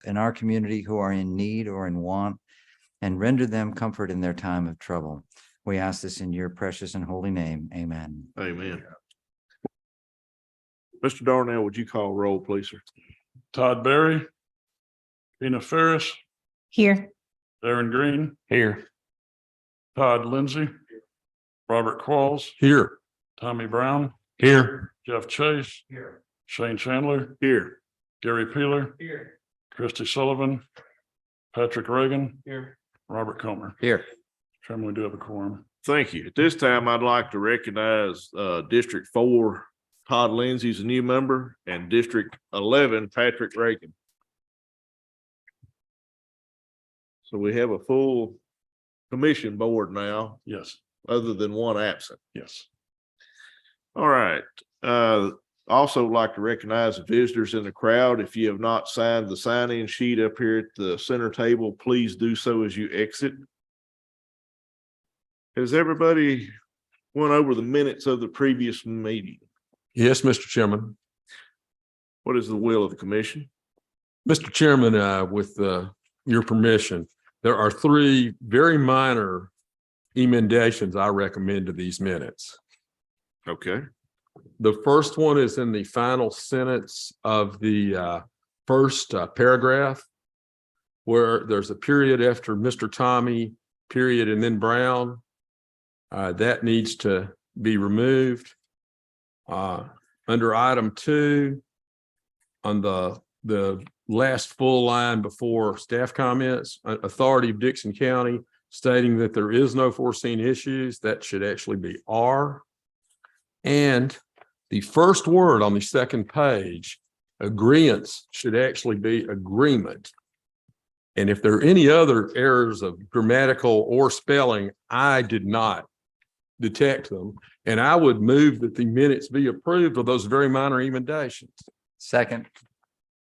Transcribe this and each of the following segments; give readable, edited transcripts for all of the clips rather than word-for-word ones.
in our community who are in need or in want, and render them comfort in their time of trouble. We ask this in your precious and holy name. Amen. Amen. Mr. Darnell, would you call roll, please, sir? Todd Berry, Tina Ferris, Here. Darren Green, Here. Todd Lindsay, Robert Qualls, Here. Tommy Brown, Here. Jeff Chase, Shane Chandler, Here. Gary Peeler, Christy Sullivan, Patrick Reagan, Robert Comer. Here. Chairman, we do have a quorum. Thank you. At this time, I'd like to recognize District 4, Todd Lindsay's a new member, and District 11, Patrick Reagan. So we have a full commission board now, Yes, other than one absent. yes. All right. Also like to recognize the visitors in the crowd. If you have not signed the sign-in sheet up here at the center table, please do so as you exit. Has everybody went over the minutes of the previous meeting? Yes, Mr. Chairman. What is the will of the commission? Mr. Chairman, with your permission, there are 3 very minor emendations I recommend to these minutes. Okay. The first one is in the final sentence of the first paragraph, where there's a period after Mr. Tommy, period, and then Brown. That needs to be removed. Under item 2, on the last full line before staff comments, authority of Dickson County stating that there is no foreseen issues, that should actually be R. And the first word on the second page, agreeance, should actually be agreement. And if there are any other errors of grammatical or spelling, I did not detect them. And I would move that the minutes be approved of those very minor emendations. Second.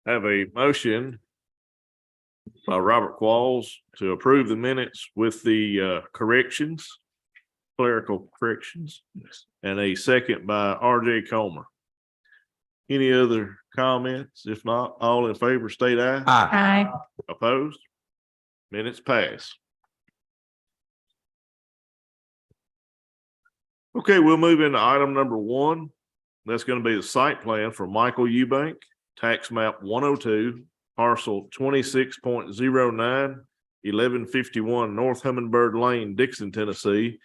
Have a motion by Robert Qualls to approve the minutes with the corrections, clerical corrections, and a second by R.J. Comer. Any other comments? If not, all in favor, state aye. Aye. Opposed? Minutes pass. Okay, we'll move into item number 1. That's going to be the site plan for Michael Eubank, tax map 102, parcel 26.09, 1151 North Hummingbird Lane, Dickson, Tennessee,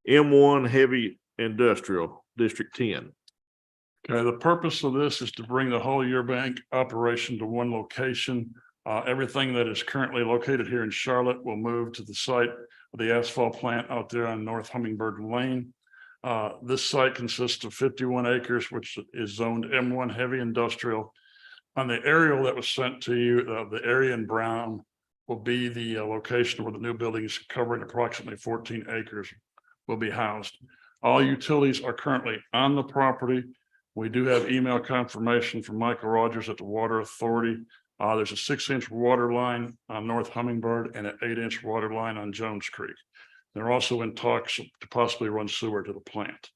M1 Heavy Industrial, District 10. Okay, the purpose of this is to bring the whole year bank operation to one location. Everything that is currently located here in Charlotte will move to the site of the asphalt plant out there on North Hummingbird Lane. This site consists of 51 acres, which is zoned M1 Heavy Industrial. On the aerial that was sent to you, the area in brown will be the location where the new buildings covering approximately 14 acres will be housed. All utilities are currently on the property. We do have email confirmation from Michael Rogers at the Water Authority. There's a 6-inch water line on North Hummingbird and an 8-inch water line on Jones Creek. They're also in talks to possibly run sewer to the plant.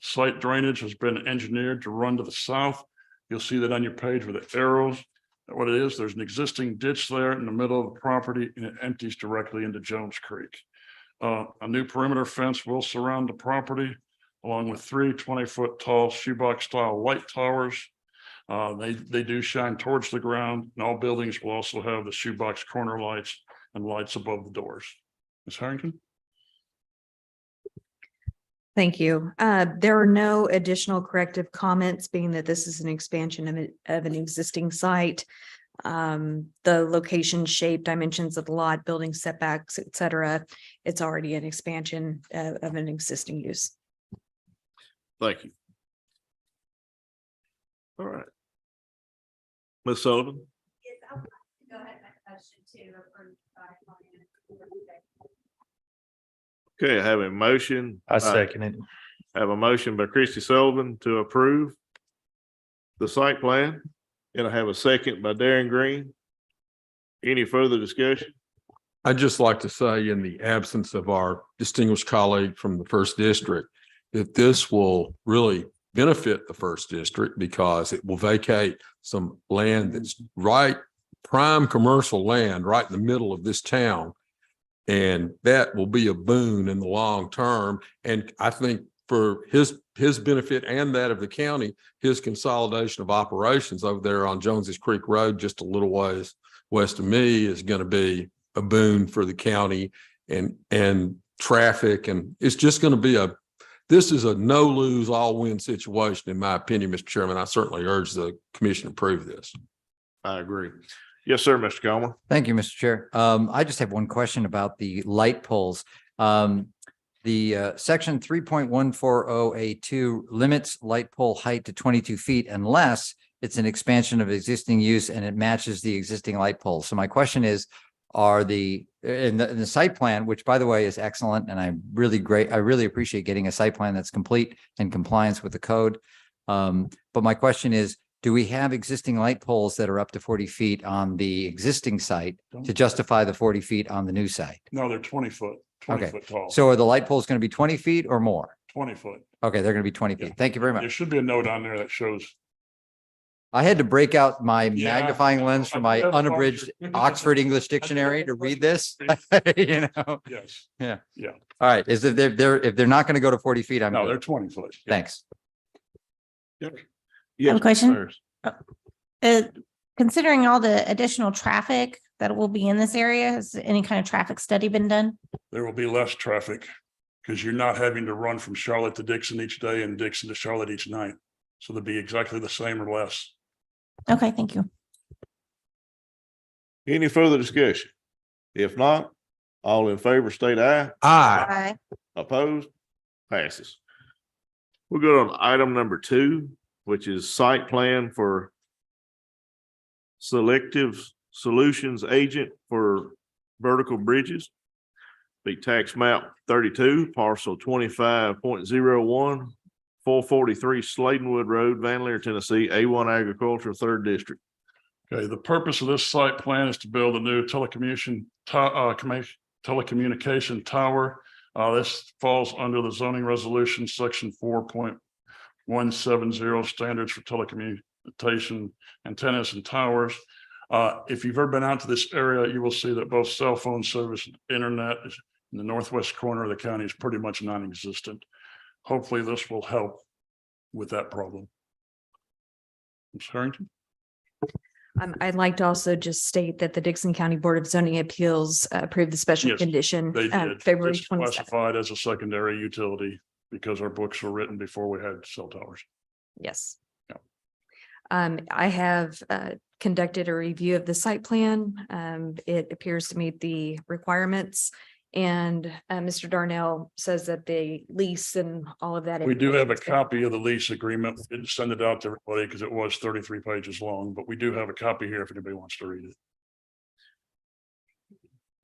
Site drainage has been engineered to run to the south. You'll see that on your page with the arrows. What it is, there's an existing ditch there in the middle of the property and it empties directly into Jones Creek. A new perimeter fence will surround the property along with 3 20-foot tall shoebox style light towers. They do shine towards the ground, and all buildings will also have the shoebox corner lights and lights above the doors. Ms. Harrington? Thank you. There are no additional corrective comments, being that this is an expansion of an existing site. The location, shape, dimensions of the lot, building setbacks, et cetera. It's already an expansion of an existing use. Thank you. All right. Ms. Sullivan? Yes, I would like to go ahead and make a motion to approve the site plan. Okay, I have a motion. I second it. I have a motion by Christy Sullivan to approve the site plan, and I have a second by Darren Green. Any further discussion? I'd just like to say, in the absence of our distinguished colleague from the first district, that this will really benefit the first district because it will vacate some land that's right prime commercial land right in the middle of this town. And that will be a boon in the long term. And I think for his benefit and that of the county, his consolidation of operations over there on Jones's Creek Road, just a little ways west of me, is going to be a boon for the county and traffic. And it's just going to be this is a no lose, all win situation, in my opinion, Mr. Chairman. I certainly urge the commission to approve this. I agree. Yes, sir, Mr. Comer. Thank you, Mr. Chair. I just have one question about the light poles. The section 3.140A2 limits light pole height to 22 feet unless it's an expansion of existing use and it matches the existing light poles. So my question is, are in the site plan, which by the way is excellent, and I really appreciate getting a site plan that's complete and compliance with the code. But my question is, do we have existing light poles that are up to 40 feet on the existing site to justify the 40 feet on the new site? No, they're 20 foot tall. So are the light poles going to be 20 feet or more? 20 foot. Okay, they're going to be 20 feet. Yeah. Thank you very There much. should be a note on there that shows. I had to break out my Yeah, magnifying lens from my I- unabridged Oxford English Dictionary to read this. You know, Yes. all Yeah. right. If they're not going to go to 40 feet, I'm No, good. they're 20 foot. Thanks. Yes, a question. sir. Considering all the additional traffic that will be in this area, has any kind of traffic study been done? There will be less traffic because you're not having to run from Charlotte to Dickson each day and Dickson to Charlotte each night. So they'll be exactly the same or less. Okay, thank you. Any further discussion? If not, all in favor state aye. Aye. Opposed? Passes. We'll go on item number 2, which is site plan for Selective Solutions Agent for vertical bridges. The tax map 32, parcel 25.01, 443 Sladenwood Road, Van Leer, Tennessee, A1 Agriculture, 3rd District. Okay, the purpose of this site plan is to build a new telecommunication tower. This falls under the zoning resolution, section 4.170, standards for telecommunication antennas and towers. If you've ever been out to this area, you will see that both cell phone service and internet in the northwest corner of the county is pretty much non-existent. Hopefully this will help with that problem. Ms. Harrington? I'd like to also just state that the Dickson County Board of Zoning Appeals approved the special Yes, condition They did. February It's 27th. classified as a secondary utility because our books were written before we had cell towers. Yes. Yeah. I have conducted a review of the site plan. It appears to meet the requirements. And Mr. Darnell says that the lease and all of that. We do have a information is good. copy of the lease agreement. We didn't send it out to everybody because it was 33 pages long, but we do have a copy here if anybody wants to read it.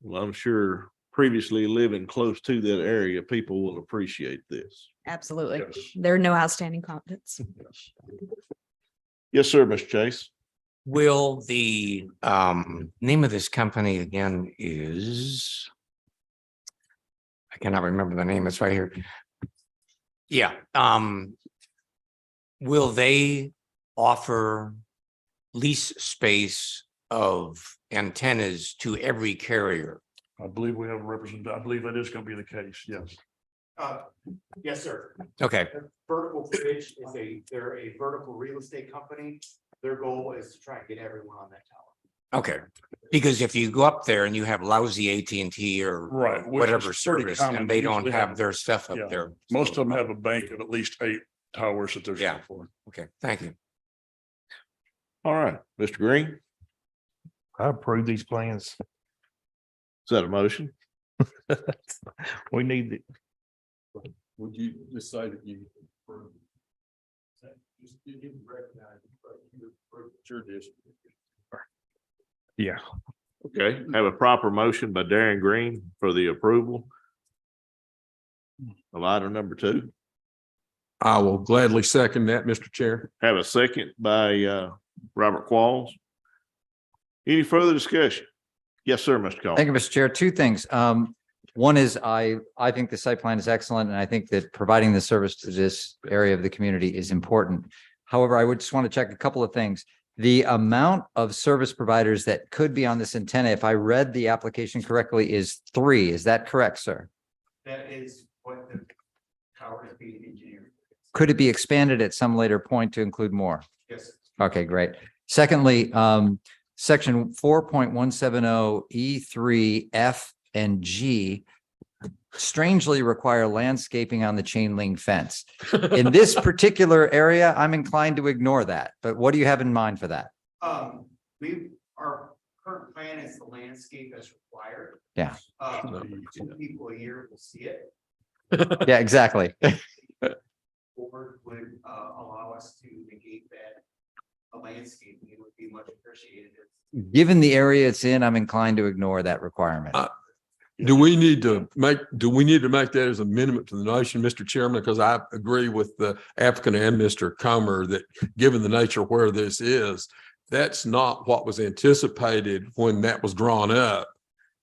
Well, I'm sure previously living close to that area, people will appreciate this. Absolutely. Yes. There are no outstanding comments. Yes. Yes, sir, Mr. Chase. Will the name of this company again is? I cannot remember the name. It's right here. Yeah. Will they offer lease space of antennas to every carrier? I believe we have a representative. I believe that is going to be the case. Yes. Yes, sir. Okay, Vertical Bridge they're a vertical real estate company. Their goal is to try and get everyone on that tower. okay. Because if you go up there and you have lousy AT&T or Right, which whatever is pretty service, common. and they They don't usually have have- their stuff up Yeah. there. Most of them have a bank of at least 8 towers that they're. Yeah. for. Okay, thank you. All right, Mr. Green, is I approve these plans. that a motion? We need it. Would you just say that you? Just you recognize your district. Yeah. Okay, have a proper motion by Darren Green for the approval of item number 2. I will gladly second that, Mr. Chair. Have a second by Robert Qualls. Any further discussion? Yes, sir, Mr. Collins. Thank you, Mr. Chair. 2 things. One is I think the site plan is excellent, and I think that providing the service to this area of the community is important. However, I would just want to check a couple of things. The amount of service providers that could be on this antenna, if I read the application correctly, is 3. Is that correct, sir? That is what the tower is being engineered. Could it be expanded at some later point to include more? Yes. Okay, great. Secondly, section 4.170 E3 F and G strangely require landscaping on the chain link fence. In this particular area, I'm inclined to ignore that, but what do you have in mind for that? Our current plan is the landscape as required. Yeah. 2 people a year will see it. Yeah, exactly. Board would allow us to negate that. A landscaping, it would be much appreciated. Given the area it's in, I'm inclined to ignore that requirement. Do we need to make that as an amendment to the motion, Mr. Chairman? Because I agree with the applicant and Mr. Comer that given the nature of where this is, that's not what was anticipated when that was drawn up.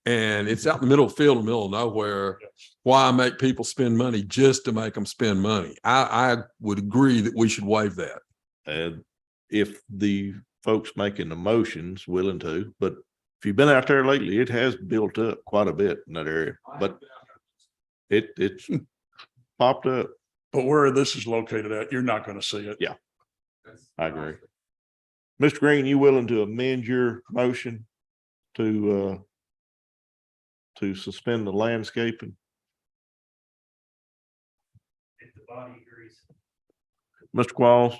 And it's out in the middle of the field, in the middle of nowhere. Why make people spend money just to make them spend money? I would agree that we should waive that. And if the folks making the motions willing to, but if you've been out there lately, it has built up quite a bit in that area, but it's popped up. But where this is located at, you're not going to see it. Yeah. I agree. Mr. Green, you willing to amend your motion to suspend the landscaping? If the body agrees. Mr. Qualls?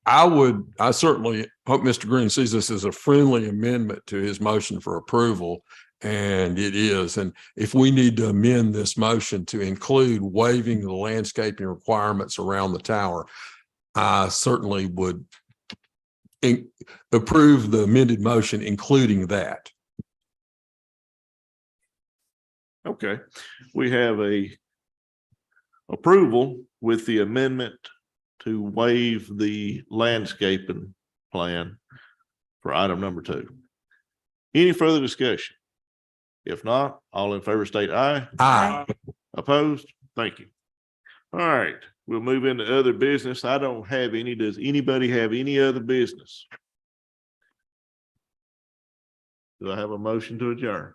I certainly hope Mr. Green sees this as a friendly amendment to his motion for approval, and it is. And if we need to amend this motion to include waiving the landscaping requirements around the tower, I certainly would approve the amended motion, including that. Okay, we have a approval with the amendment to waive the landscaping plan for item number 2. Any further discussion? If not, all in favor state aye. Aye. Opposed? Thank you. All right, we'll move into other business. I don't have any. Does anybody have any other business? Do I have a motion to adjourn?